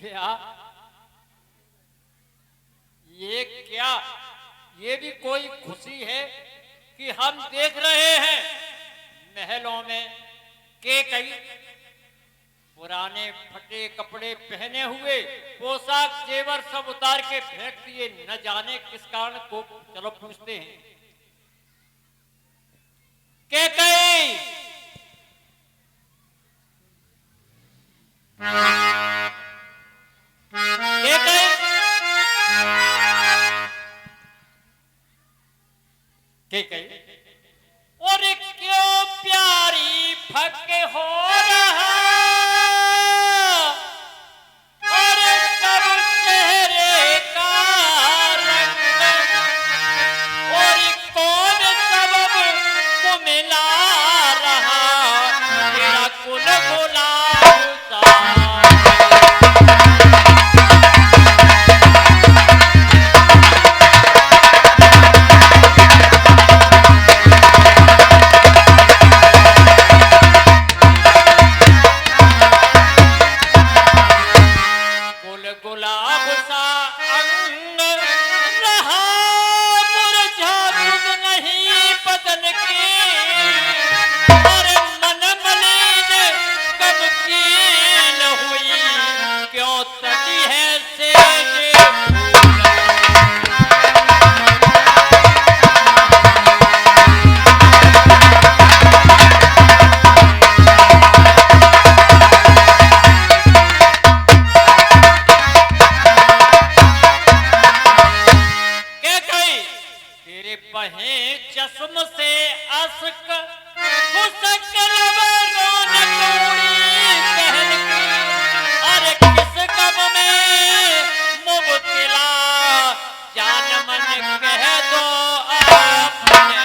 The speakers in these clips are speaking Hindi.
क्या क्या ये भी कोई खुशी है कि हम देख रहे हैं महलों में के कई पुराने फटे कपड़े पहने हुए पोशाक जेवर सब उतार के फेंक दिए, न जाने किस कारण को। चलो पूछते हैं के कई और क्यों प्यारी फक हो रहा और सब चेहरे का रंग और कौन सबब को मिला रहा तेरा कुल गुलाब सा। चश्म से अश्क अरे किस गम में मुबतला जान मन कह दो आपने।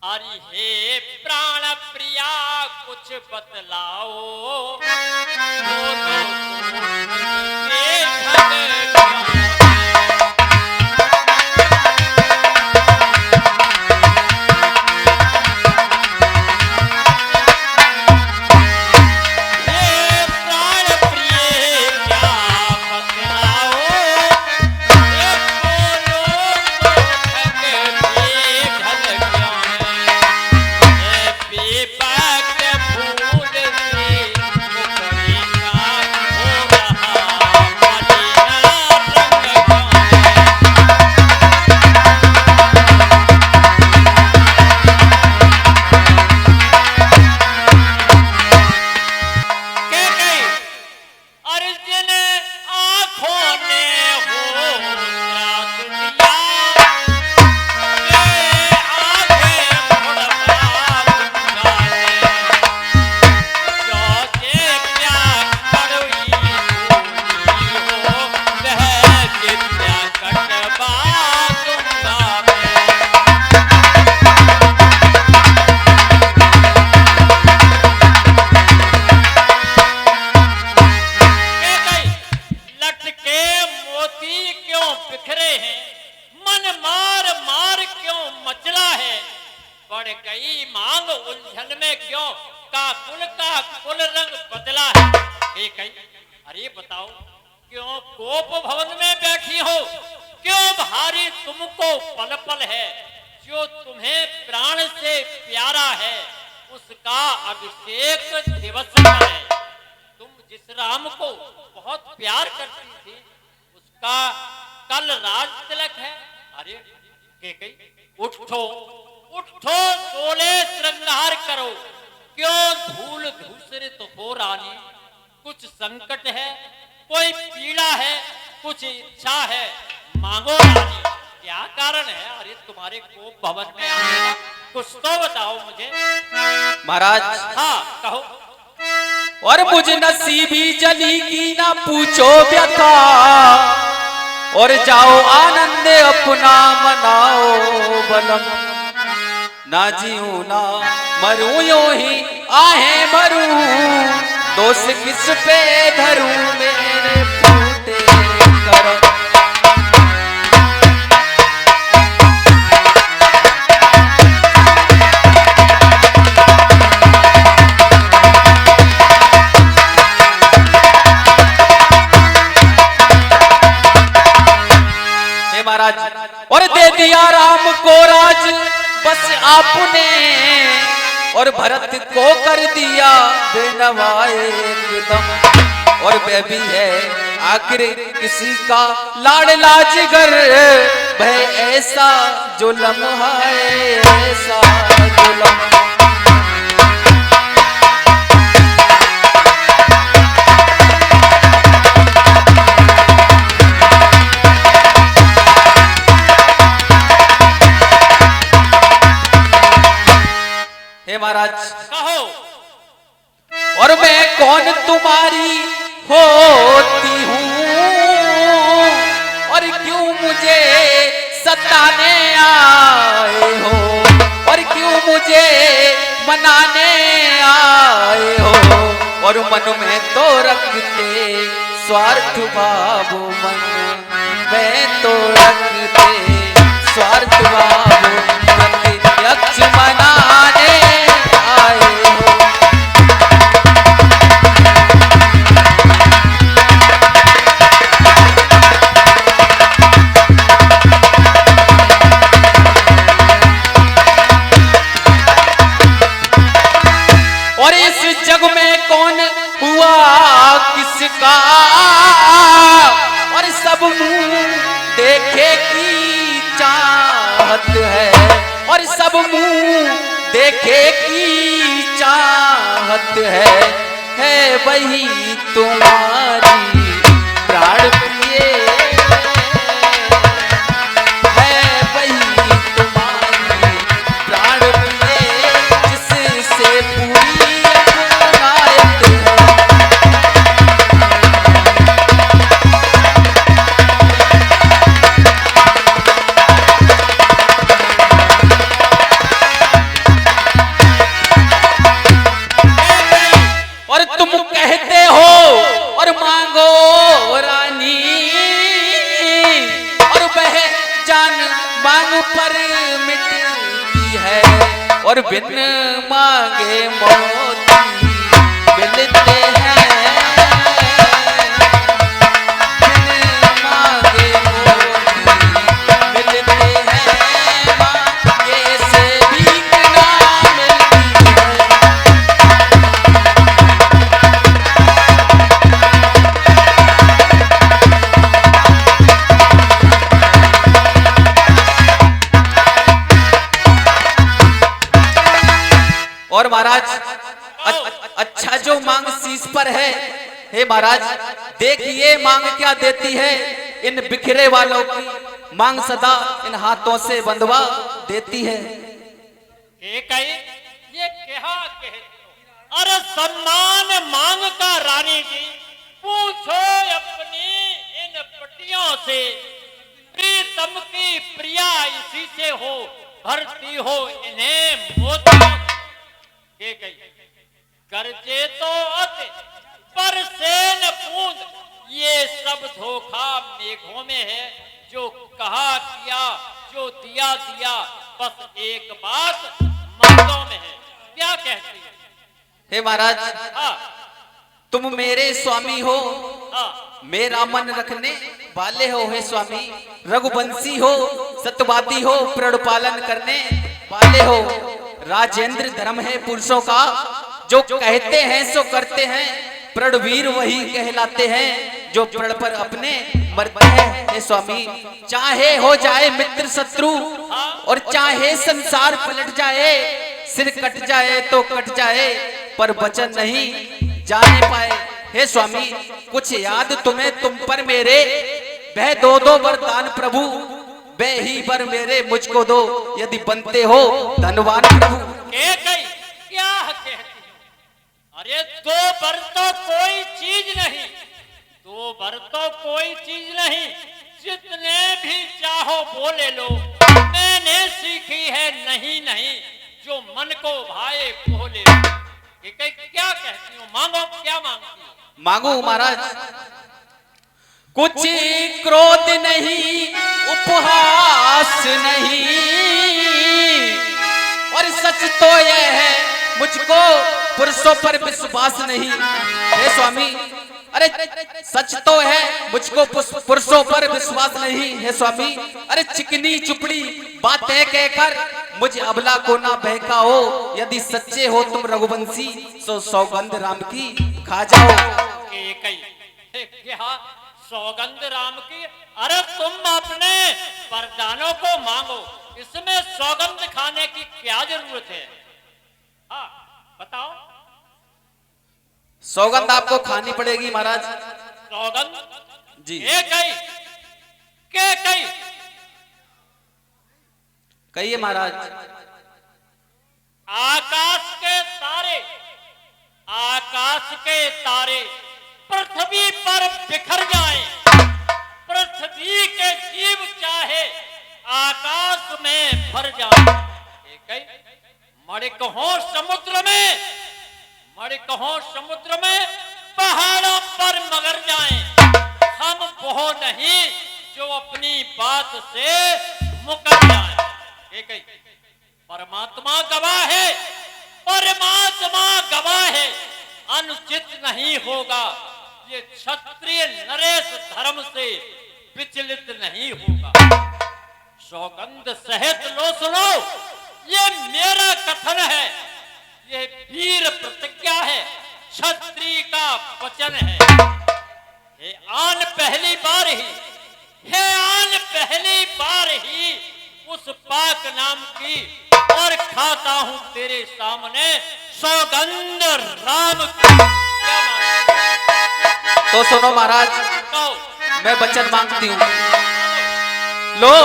अरे हे प्राण प्रिया कुछ बतलाओ मांग उलझन में क्यों का कुल रंग बदला है। अरे बताओ क्यों कोप भवन में बैठी हो, क्यों भारी तुमको पल पल है, जो तुम्हें प्राण से प्यारा है उसका अभिषेक दिवस है। तुम जिस राम को बहुत प्यार करती थी उसका कल राज तिलक है। अरे उठो उठो सोले श्रृंगार करो, क्यों धूल धूसरित हो रानी। कुछ संकट है, कोई पीड़ा है, कुछ इच्छा है, मांगो रानी। क्या कारण है अरे तुम्हारे कोप भवन में आने का, कुछ तो बताओ मुझे। महाराज हाँ कहो। और मुझ नसीबी जली की ना पूछो व्यथा, और जाओ आनंद अपना मनाओ बलम। ना जीऊं ना मरूं यूं ही आहे मरूं, दोष किस पे धरूं मेरे फूटे करम। और दे दिया राम को राज बस आपने, और भरत को कर दिया बेनवाए एकदम। और वह भी है आखिर किसी का लाडला जिगर, वह ऐसा जो लम्हा है ऐसा जो लम्हा। महाराज कहो। और मैं कौन तुम्हारी होती हूँ, और क्यों मुझे सताने आए हो, और क्यों मुझे मनाने आए हो। और मन में तो रखते स्वार्थ भाव, मन में तो रखते स्वार्थ भाव, यक्ष मनाने आए हो। और इस जग में कौन हुआ किसका, और सब मुंह देखे की चाहत है, और सब मुंह देखे की चाहत है वही तुम्हारी प्राण प्रिय, है वही तुम्हारी प्राण प्रिय, जिससे पूरी अपनायत है। कहते हो और मांगो रानी, और वह जान मांग पर मिटती है, और बिन मांगे मोती मिलते हैं, बिन मांगे मोती मिलते हैं, मांगे से भीख ना मिलती है। और महाराज अच्छा जो मांग शीश पर है, हे महाराज देखिए मांग क्या देती है। इन बिखरे वालों की मांग सदा इन हाथों से बंधवा देती है। ये कहा अरे सम्मान मांग का रानी जी, पूछो अपनी इन पटियों से, प्रीतम की प्रिया इसी से हो, भरती हो इन्हें मोतियों। गर्जे तो अति पर से न बूंद, ये सब धोखा मेघों में है, जो कहा किया जो दिया दिया, बस एक बात मर्दों में है। क्या कहती है? हे महाराज हाँ। तुम मेरे स्वामी हो, हाँ। मेरा मन रखने वाले हो, हे स्वामी। रघुवंशी हो, सत्यवादी हो, प्रण पालन करने वाले हो। राजेंद्र धर्म है पुरुषों का, जो कहते हैं सो करते हैं। प्रणवीर वही कहलाते हैं जो प्रण पर अपने मरते हैं हे स्वामी। चाहे हो जाए मित्र शत्रु और चाहे संसार पलट जाए, सिर कट जाए तो कट जाए पर वचन नहीं जाने पाए हे स्वामी। कुछ याद तुम्हें तुम पर मेरे, वह दो दो वरदान प्रभु, वे ही वर मेरे मुझको दो, यदि बनते हो धनवान प्रभु। क्या कहती हो? अरे दो वर तो कोई चीज नहीं, दो वर तो कोई चीज नहीं, जितने भी चाहो बोले लो, मैंने सीखी है नहीं नहीं, जो मन को भाए बोले लो। क्या कहती हो? मांगो, क्या मांगती हो? मांगू महाराज। कुछ क्रोध नहीं, उपहास नहीं, और सच तो यह है मुझको पुरुषों पर विश्वास नहीं हे स्वामी। अरे सच तो है मुझको पुरुषों पर विश्वास नहीं है स्वामी। अरे चिकनी चुपड़ी बातें कहकर मुझे अबला को ना बहकाओ, यदि सच्चे हो तुम रघुवंशी सो सौगंध राम की खा जाओ। क्या सौगंध राम की? अरे तुम अपने वरदानों को मांगो, इसमें सौगंध खाने की क्या जरूरत है? हाँ बताओ। सौगंध आपको खानी पड़ेगी महाराज। सौगंध जी कहिए महाराज। आकाश के तारे पृथ्वी पर बिखर जाएं, पृथ्वी के जीव चाहे आकाश में भर जाए, मणिक हो समुद्र में, मणिक हो समुद्र में, पहाड़ों पर मगर जाएं, हम वो नहीं जो अपनी बात से मुकर जाएं। परमात्मा गवाह है, परमात्मा गवाह है, अनुचित नहीं होगा, ये क्षत्रिय नरेश धर्म से विचलित नहीं होगा। सौगंध सहित लो सुनो, ये मेरा कथन है, ये वीर प्रतिज्ञा है, क्षत्रिय का वचन है। हे आन पहली बार ही, हे आन पहली बार ही उस पाक नाम की और खाता हूं तेरे सामने सौगंध राम की। तो सुनो महाराज, मैं वचन मांगती हूँ। लो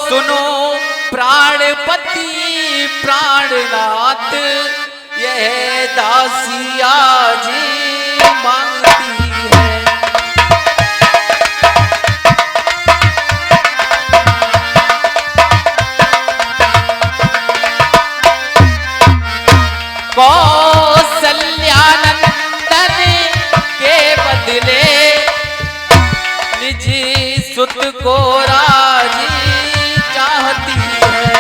सुनो प्राणपति प्राणनाथ, यह दासिया जी मांगती है। कौसल्यानंदन के बदले निजी सुत को राजी चाहती है।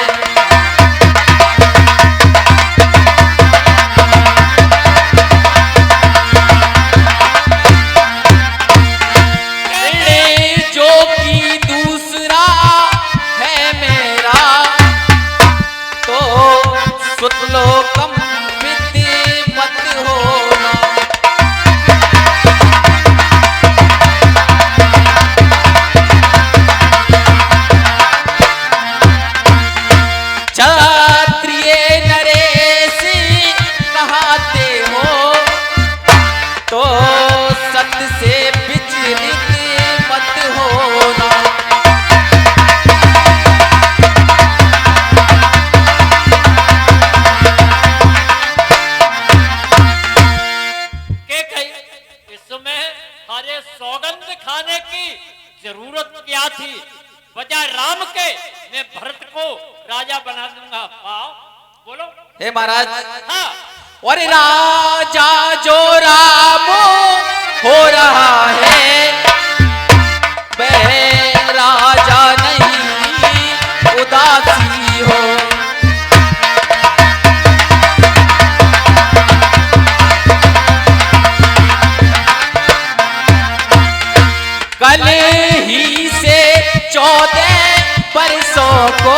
जो कि दूसरा है मेरा, तो सुतलोकम मत होना। क्षत्रिय नरेश कहाते हो, तो सत से विचलित मत होना। सौगंध खाने की जरूरत क्या थी? बजाय राम के मैं भरत को राजा बना दूंगा। बोलो हे महाराज। हाँ। और राजा जो राम हो रहा है, वह राजा नहीं उदासी हो। कल ही से 14 बरसों को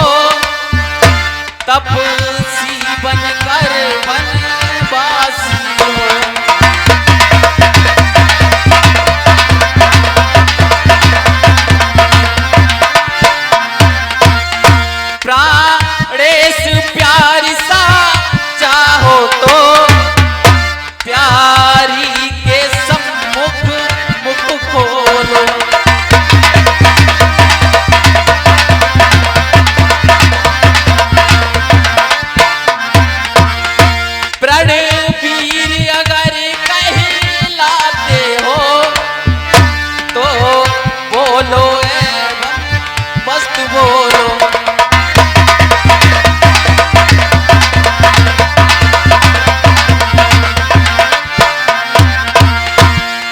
तपसी बनकर वनवासी हो। बोलो।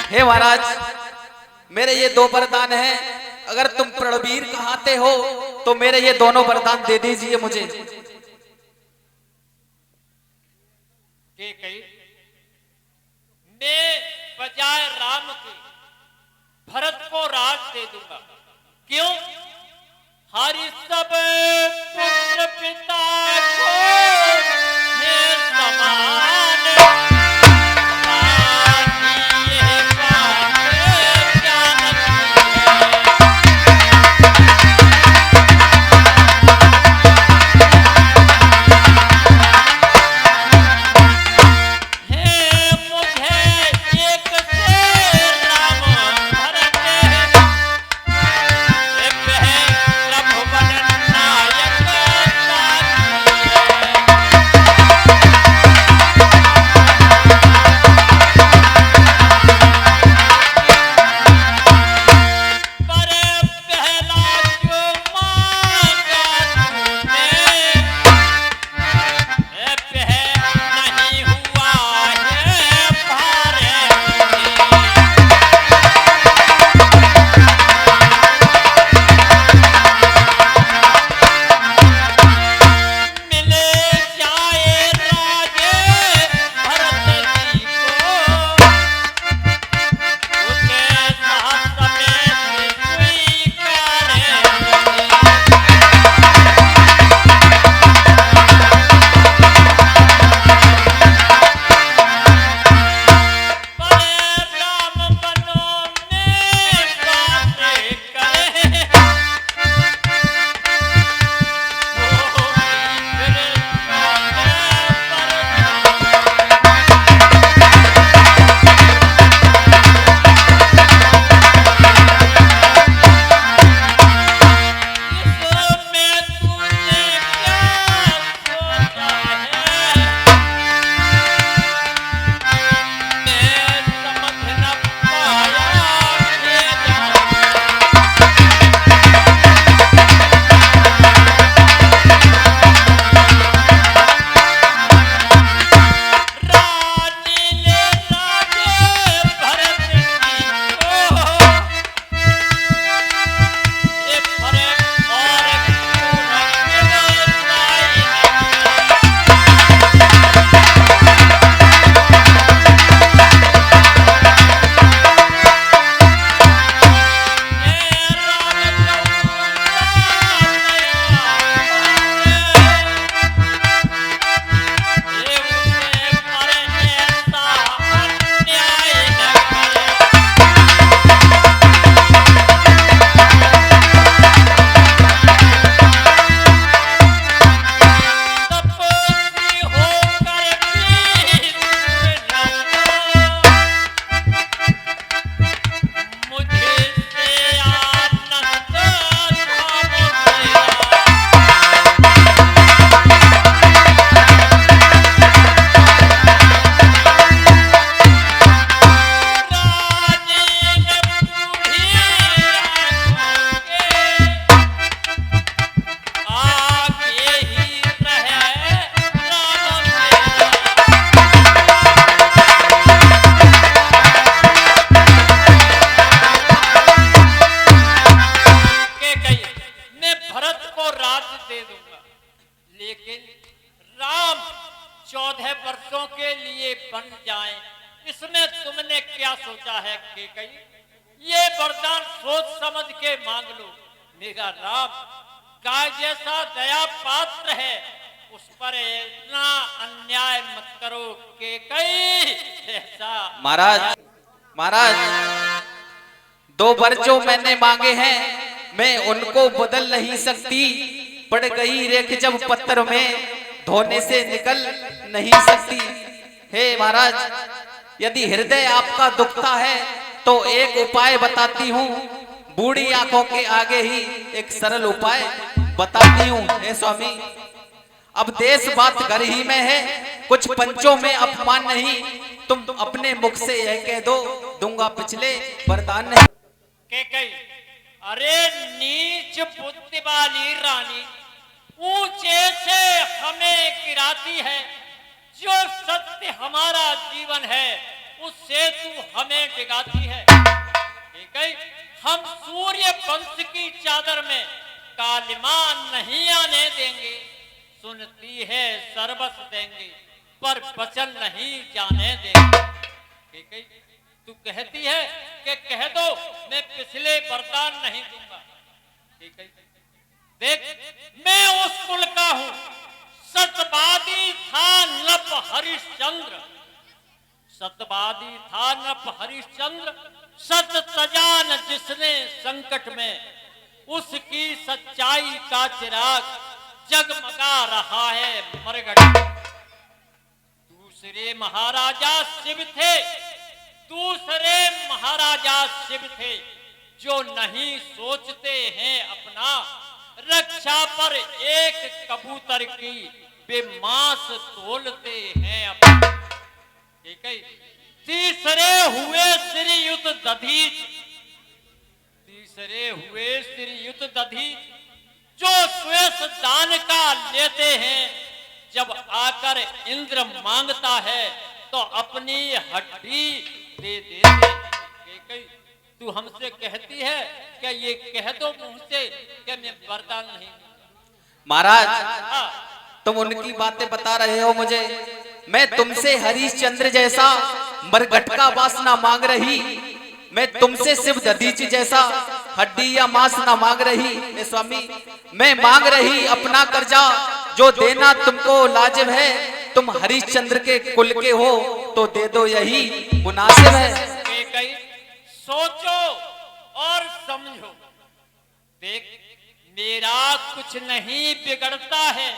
हे महाराज, मेरे ये दो वरदान हैं, अगर तुम प्रणवीर कहाते हो तो मेरे ये दोनों वरदान दे दीजिए मुझे। के कही मैं बजाय राम के भरत को राज दे दूंगा। क्यों? हरि सब पुत्र पिता को है समान, रानी ये बात जानती है। मुझे एक से राम भरत एक है प्रभु बन नायक पर पहला जो मांगा तूने नहीं हुआ है भारे। मिले जाए राजे भरत जी को, उसके साथ समेत स्वीकारे। बड़े राम बनों में बातें करे, वो फिर इसमें तूने क्या सोचा है, मैं समझ न पाया ये रानी ने राजे भरत जी को ये फरे और क्यों रखने तपस्वी होकर भी मुझे से आनंद धाम तेरा। राजीव बूढ़ी आंखों के आगे ही रहे राम के कही मैं भरत को राज दे दूंगा, लेकिन राम 14 वर्षों के लिए बन जाएं, इसमें तुमने क्या सोचा है? के कही ये वरदान सोच समझ के मांग लो। मेरा राम गाय जैसा दया पात्र है, उस पर इतना अन्याय मत करो। के कही ऐसा महाराज, दो वर जो मैंने मांगे हैं मैं उनको बदल नहीं सकती। पड़ गई रेख जब पत्थर में धोने से निकल नहीं सकती। हे महाराज, यदि हृदय आपका दुखता है तो एक उपाय बताती हूँ। बूढ़ी आंखों के आगे ही एक सरल उपाय बताती हूँ। हे स्वामी, अब देश बात घर ही में है, कुछ पंचों में अपमान नहीं। तुम अपने मुख से यह कह दो, दूंगा पिछले वरदान नहीं। के कई अरे नीच बुद्धि वाली रानी, ऊंचे से हमें गिराती है। जो सत्य हमारा जीवन है उससे तू हमें डिगाती है। ठीक है, हम सूर्य वंश की चादर में कालिमा नहीं आने देंगे। सुनती है सर्वस देंगे पर वचन नहीं जाने देंगे। ठीक है, तू कहती है कि कह दो मैं पिछले वरदान नहीं दूंगा। ठीक है, देख मैं उस कुल का हूं, सतवादी था नप हरिश्चंद्र। सतवादी था नप हरिश्चंद्र, सत तजान जिसने संकट में, उसकी सच्चाई का चिराग जगमगा रहा है मरगट। दूसरे महाराजा शिव थे, दूसरे महाराजा शिव थे, जो नहीं सोचते हैं अपना, रक्षा पर एक कबूतर की वे मांस तोलते हैं अपना। ठीक है, तीसरे हुए श्रीयुत दधीच, तीसरे हुए श्रीयुत दधीच, जो श्वेत दान का लेते हैं। जब आकर इंद्र मांगता है तो अपनी हड्डी दे देते। ठीक है, तू हमसे कहती है कि ये कह दो मुंह से कि मैं वरदान नहीं। महाराज, हाँ, तुम उनकी बातें बता रहे हो मुझे, मैं तुमसे हरिश्चंद्र जैसा मरघट का वासना मांग रही, मैं तुमसे शिव दधीच जैसा हड्डी या मांस ना मांग रही। स्वामी, मैं मांग रही अपना कर्जा, जो देना तुमको लाजिम है। तुम हरिश्चंद्र के कुल के हो तो दे दो, यही मुनासिब है। सोचो और समझो। देख, मेरा कुछ नहीं बिगड़ता है,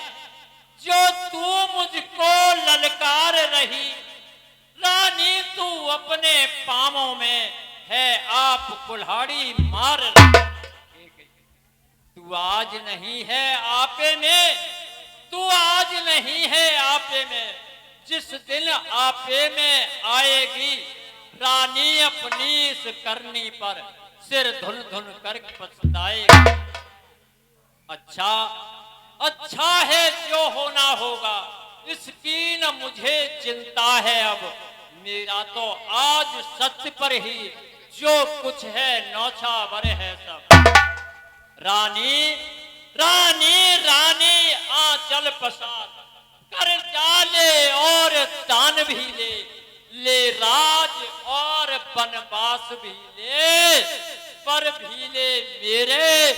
जो तू मुझको ललकार रही। रानी तू अपने पामों में है आप कुल्हाड़ी मार रही। तू आज नहीं है आपे में, तू आज नहीं है आपे में। जिस दिन आपे में आएगी रानी, अपनी इस करनी पर सिर धुन धुन कर पछताएगी। अच्छा अच्छा है जो होना होगा, इसकी न मुझे चिंता है। अब मेरा तो आज सत्य पर ही जो कुछ है नौछावर है सब। रानी रानी रानी आंचल पसार कर जाले और दान भी ले, ले राज और बनवास भी ले, पर भी ले मेरे